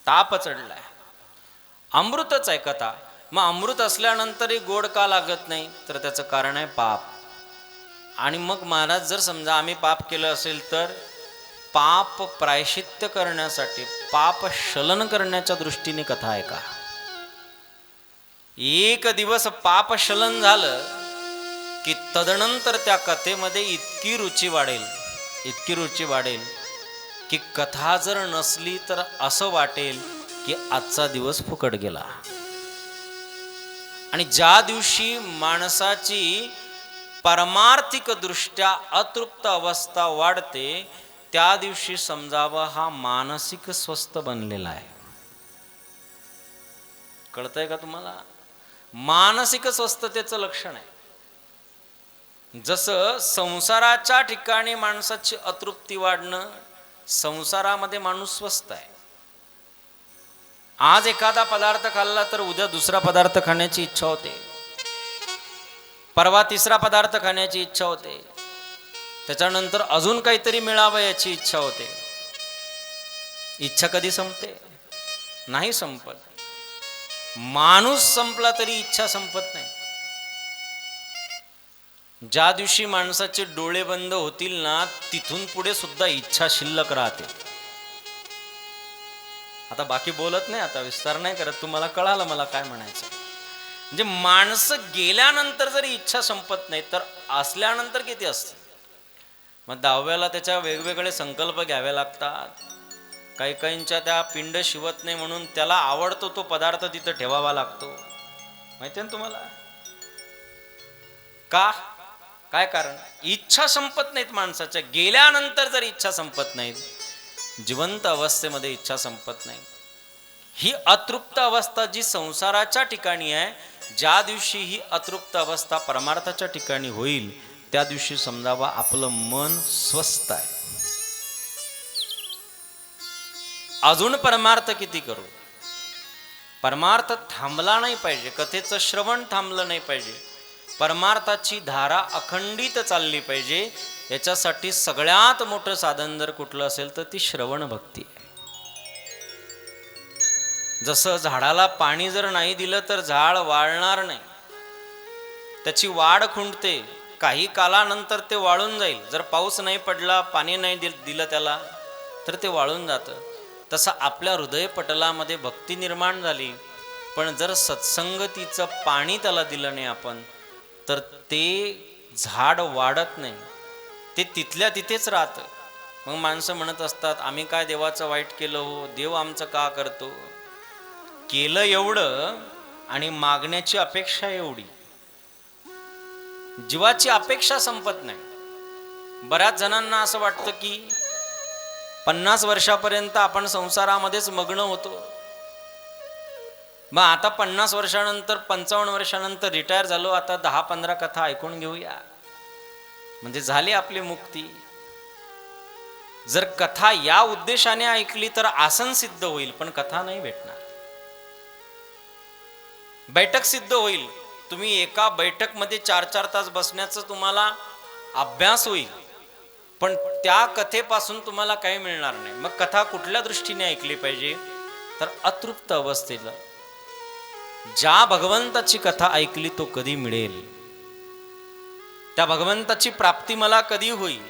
ताप चढलाय, अमृतच आहे कथा. मग अमृत असल्यानंतरही गोड का लागत नाही, तर त्याचं कारण आहे पाप. आणि मग महाराज जर समजा आम्ही पाप केलं असेल तर पाप प्रायश्चित्य करण्यासाठी, पाप शलन करण्याच्या दृष्टीने कथा आहे का? एक दिवस पाप शलन झालं की तदनंतर त्या कथेमध्ये इतकी रुची वाढेल, इतकी रुची वाढेल की कथा जर नसली तर असं वाटेल की आजचा दिवस फुकट गेला. आणि ज्या दिवशी माणसाची परमार्थिक दृष्ट्या अतृप्त अवस्था वाढते, त्या दिवशी समजावं हा मानसिक स्वस्थ बनलेला आहे. कळतंय का तुम्हाला? मानसिक स्वस्थतेचं लक्षण आहे. जसं संसाराच्या ठिकाणी माणसाची अतृप्ती वाढणं, संसारामध्ये माणूस स्वस्थ आहे. आज एखादा पदार्थ खाल्ला तर उद्या दुसरा पदार्थ खाण्याची इच्छा होते, परवा तिसरा पदार्थ खाण्याची इच्छा होते, त्याच्यानंतर अजून काहीतरी मिळावं याची इच्छा होते. इच्छा कधी संपते? नाही संपत. माणूस संपला तरी इच्छा संपत नाही. ज्या दिवशी माणसाचे डोळे बंद होतील ना, तिथून पुढे सुद्धा इच्छा शिल्लक राहते. आता बाकी बोलत नाही, आता विस्तार नाही करत, तुम्हाला कळालं मला काय म्हणायचं. म्हणजे माणसं गेल्यानंतर जरी इच्छा संपत नाही तर असल्यानंतर किती असते. मग 10व्याला त्याच्या वेगवेगळे संकल्प घ्यावे लागतात. काही काहींच्या त्या पिंड शिवत नाही म्हणून त्याला आवडतो तो पदार्थ तिथं ठेवावा लागतो. माहिती आहे ना तुम्हाला का? काय कारण? इच्छा संपत नाहीत माणसाच्या. गेल्यानंतर जर इच्छा संपत नाहीत, जिवंत अवस्थेमध्ये इच्छा संपत नाही. ही अतृप्त अवस्था जी संसाराच्या ठिकाणी आहे, ज्या दिवशी ही अतृप्त अवस्था परमार्थाच्या ठिकाणी होईल, त्या दिवशी समजावा आपलं मन स्वस्थ आहे. अजून परमार्थ किती करू, परमार्थ थांबला नाही पाहिजे. कथेचं श्रवण थांबलं नाही पाहिजे. परमार्थाची धारा अखंडित चालली पाहिजे. याच्यासाठी सगळ्यात मोठं साधन जर कुठलं असेल तर ती श्रवण भक्ती आहे. जसं झाडाला पाणी जर नाही दिलं तर झाड वाळणार नाही, त्याची वाढ खुंटते. काही कालानंतर ते वाळून जाईल. जर पाऊस नाही पडला, पाणी नाही दिलं त्याला, तर ते वाळून जातं. तसं आपल्या हृदयपटलामध्ये भक्ती निर्माण झाली, पण जर सत्संगतीचं पाणी त्याला दिलं नाही आपण, तर ते झाड वाढत नाही, ते तिथल्या तिथेच राहतं. मग माणसं म्हणत असतात, आम्ही काय देवाचं वाईट केलं हो, देव आमचं का करतो? केलं एवढं आणि मागण्याची अपेक्षा एवढी. जीवाची अपेक्षा संपत नाही. बऱ्याच जणांना असं वाटतं की 50 वर्षापर्यंत आपण संसारामध्येच मग्न होतो, मग आता 50 वर्षानंतर 55 वर्षानंतर रिटायर झालो, आता 10-15 कथा ऐकून घेऊया, म्हणजे झाली आपली मुक्ती. जर कथा या उद्देशाने ऐकली तर आसन सिद्ध होईल, पण कथा नाही भेटणार. बैठक सिद्ध होईल, तुम्ही एका बैठक मध्ये 4-4 तास बसण्याचं तुम्हाला अभ्यास होईल, पण त्या कथेपासून तुम्हाला काही मिळणार नाही. मग कथा कुठल्या दृष्टीने ऐकली पाहिजे, तर अतृप्त अवस्थेला. ज्या भगवंताची कथा ऐकली तो कधी मिळेल, त्या भगवंताची प्राप्ती मला कधी होईल,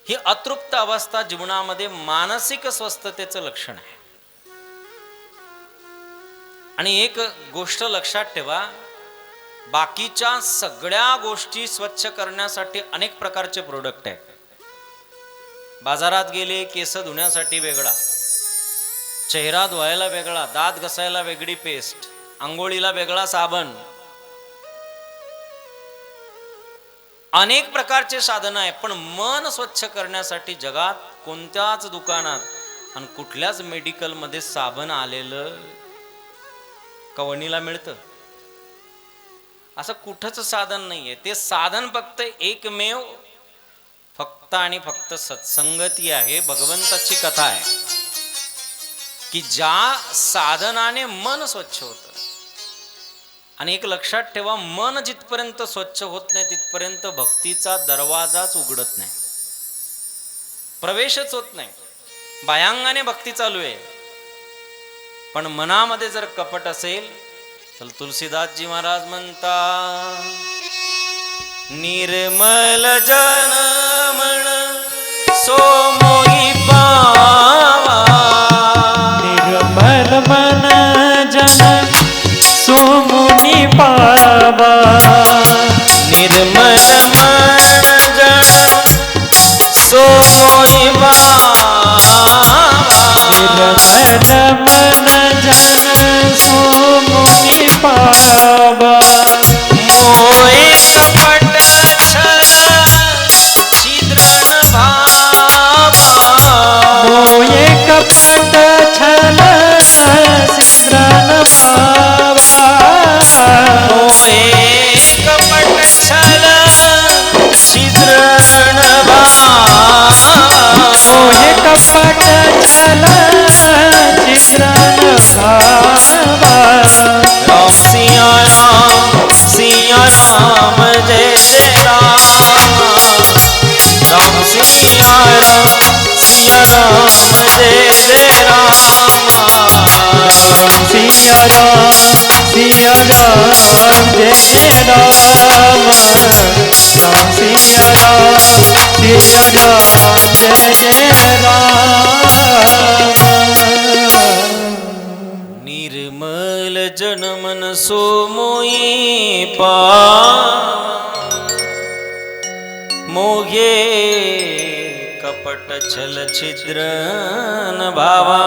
ही अतृप्त अवस्था जीवनामध्ये मानसिक स्वस्थतेचं लक्षण आहे. आणि एक गोष्ट लक्षात ठेवा, बाकीच्या सगळ्या गोष्टी स्वच्छ करण्यासाठी अनेक प्रकारचे प्रोडक्ट आहेत. बाजारात गेले, केस धुण्यासाठी वेगळा, चेहरा धुवायला वेगळा, दात घसायला वेगळी पेस्ट, आंघोळीला वेगळा साबण, अनेक प्रकारचे साधनं आहे. पण मन स्वच्छ करण्यासाठी जगात कोणत्याच दुकानात आणि कुठल्याच मेडिकलमध्ये साबण आलेलं कवणीला मिळतं असं कुठंच साधन नाहीये. ते साधन फक्त एकमेव, फक्त आणि फक्त सत्संगती आहे, भगवंताची कथा आहे, की ज्या साधनाने मन स्वच्छ होतं. आणि एक लक्षात ठेवा, मन जिथपर्यंत स्वच्छ होत नाही तिथपर्यंत भक्तीचा दरवाजाच उघडत नाही, प्रवेशच होत नाही. बाह्यांगाने भक्ती चालू आहे, पण मनामध्ये जर कपट असेल तर तुलसीदासजी महाराज म्हणता, निर्मल जन मन सो मोही पावा, निर्मल मन जन सो मोही पावा, निर्मल मन जन सो मोही पावा, निर्मल मन जन सो मोही पावा, मोहे कपट छल छिद्र न भावा, मोये कपट छल छिद्र न भावा, मोहे कपट छल छिद्र न भावा, मोये कपट छल छिद्र न भावा, राम सिया राम जय जय राम, राम सिया राम जय जय राम, सिया राम जय जय राम, राम सिया राम जय जय राम। निर्मल जन मन सो मोही पावा, मोहे कपट छल छिद्र न भावा।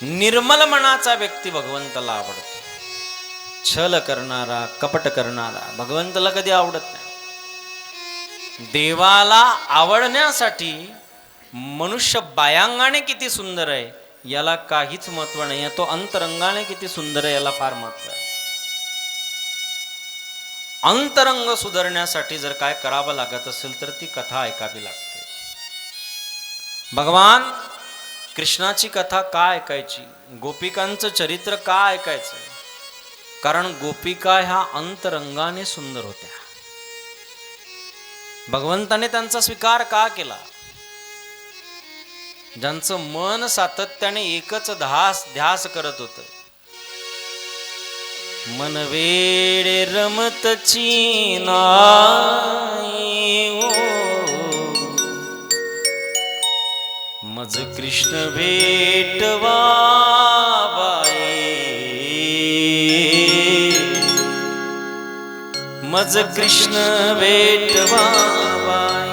निर्मल मनाचा व्यक्ती भगवंताला आवडतो. छल करणारा, कपट करणारा भगवंताला कधी आवडत नाही. देवाला आवडण्यासाठी मनुष्य बायांगाने किती सुंदर आहे याला काहीच महत्व नाही आहे, तो अंतरंगाने किती सुंदर आहे याला फार महत्व आहे. अंतरंग सुधारण्यासाठी जर काय करावं लागत असेल तर ती कथा ऐकावी लागते. भगवान कृष्णाची कथा का ऐकायची, गोपिकांचं चरित्र का ऐकायचं? कारण गोपिका ह्या अंतरंगाने सुंदर होत्या. भगवंताने त्यांचा स्वीकार का केला? ज्यांचं मन सातत्याने एकच ध्यास करत होतं. मन वेडे रमतची नाई ओ, मज कृष्ण भेटवा बाई, मज कृष्ण भेटवा बाई.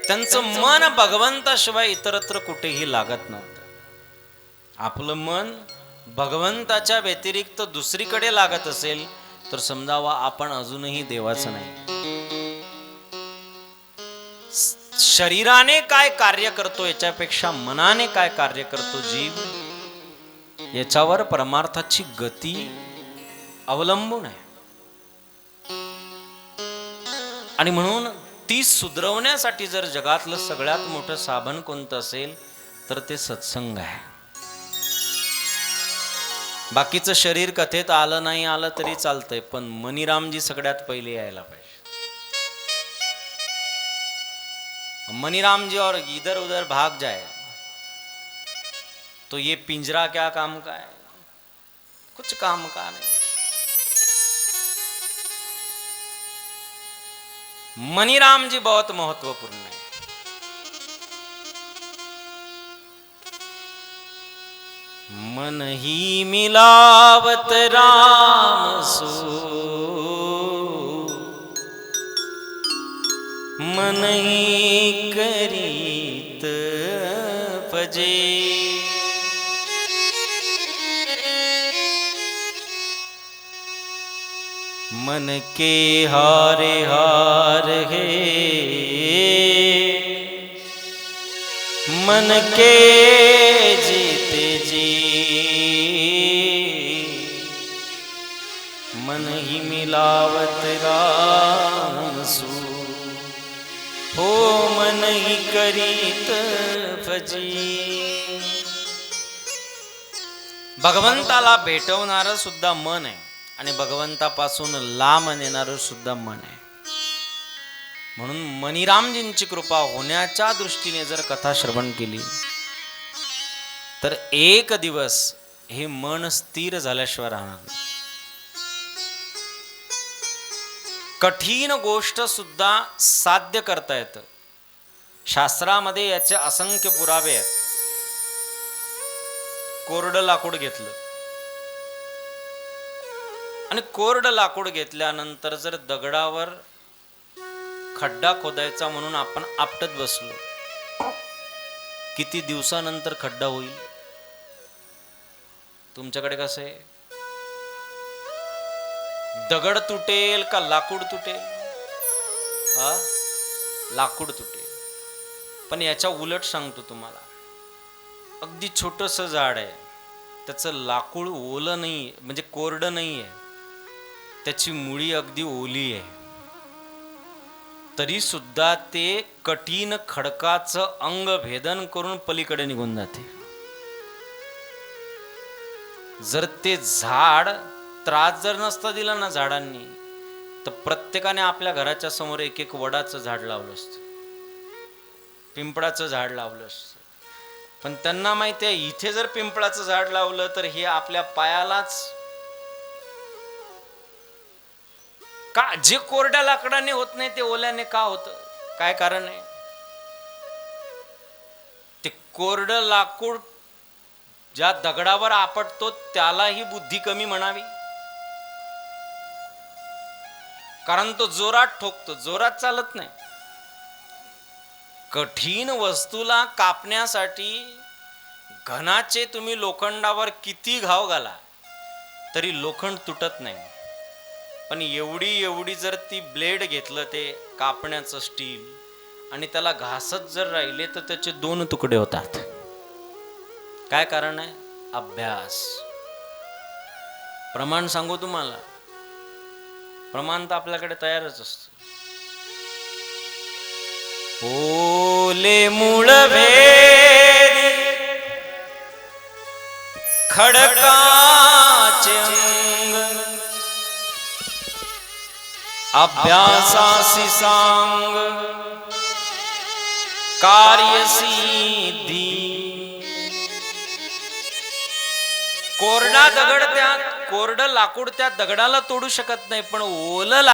त्यांचं मन भगवंताशिवाय इतरत्र कुठेही लागत नव्हतं. आपलं मन भगवंताच्या व्यतिरिक्त दुसरीकडे लागत असेल तर समजावा आपण अजूनही देवाचं नाही. शरीराने काय कार्य करतो याच्यापेक्षा मनाने काय कार्य करतो जीव, याच्यावर परमार्थाची गती अवलंबून आहे. आणि म्हणून ती सुधरवण्यासाठी जर जगातलं सगळ्यात मोठं साधन कोणतं असेल तर ते सत्संग आहे. बाकीचं शरीर कथेत आलं नाही आलं तरी चालतंय, पण मनीरामजी सगळ्यात पहिले यायला पाहिजे. मनीरामजी और इधर उधर भाग जाए तो ये पिंजरा क्या काम का है, कुछ काम का नहीं. मनीरामजी बहुत महत्वपूर्ण है. मन ही मिलावत राम सो, मन ही करीत भजे. मन के हारे हार है, मन के जीते जी, मन ही मिलावत राम सो, हो मन ही करीत भजी. भगवंताला भेटवणारं सुद्धा मन आहे आणि भगवंतापासून लांब नेणारं सुद्धा मन आहे. म्हणून मणिरामजींची कृपा होण्याच्या दृष्टीने जर कथा श्रवण केली तर एक दिवस हे मन स्थिर झाल्याशिवाय राहणार नाही. कठीण गोष्ट सुद्धा साध्य करता येतं. शास्त्रामध्ये याचे असंख्य पुरावे आहेत. कोरडं लाकूड घेतलं आणि कोरडं लाकूड घेतल्यानंतर जर दगडावर खड्डा खोदायचा म्हणून आपण आपटत बसलो, किती दिवसानंतर खड्डा होईल? तुमच्याकडे कसं आहे? दगड तुटेल का लाकूड तुटेल? हा, लाकूड तुटेल. पण याच्या उलट सांगतो तुम्हाला, अगदी छोटंसं झाड आहे, त्याचं लाकूड ओलं नाही, म्हणजे कोरडं नाही आहे, त्याची मुळी अगदी ओली आहे, तरी सुद्धा ते कठीण खडकाचं अंग भेदन करून पलीकडे निघून जाते. जर ते झाड त्रास जर नसता दिला ना झाडांनी, तर प्रत्येकाने आपल्या घराच्या समोर एक एक वडाचं झाड लावलं असतं, पिंपळाचं झाड लावलं असतं. पण त्यांना माहिती आहे, इथे जर पिंपळाचं झाड लावलं तर हे आपल्या पायालाच का, जे कोरड्या लाकडाने होत नाही ते ओल्याने का होतं? काय कारण आहे? ते कोरडं लाकूड ज्या दगडावर आपटतो त्याला ही बुद्धी कमी म्हणावी, कारण तो जोरात ठोकतो, जोरात चालत नाही. कठीण वस्तूला कापण्यासाठी घनाचे तुम्ही लोखंडावर किती घाव घाला तरी लोखंड तुटत नाही. पण एवढी जर ती ब्लेड घेतलं, ते कापण्याचं स्टील, आणि त्याला घासत जर राहिले तर त्याचे 2 तुकडे होतात. काय कारण आहे? अभ्यास. प्रमाण सांगू तुम्हाला, प्रमाण तर आपल्याकडे तयारच असतं. ओले मूळ भेदी खडकाचे अंग, अभ्यासासी सांग कार्यसिद्धी. कोरडा दगड, त्या कोरडं लाकूड त्या दगडाला तोडू शकत नाही, पण ओलं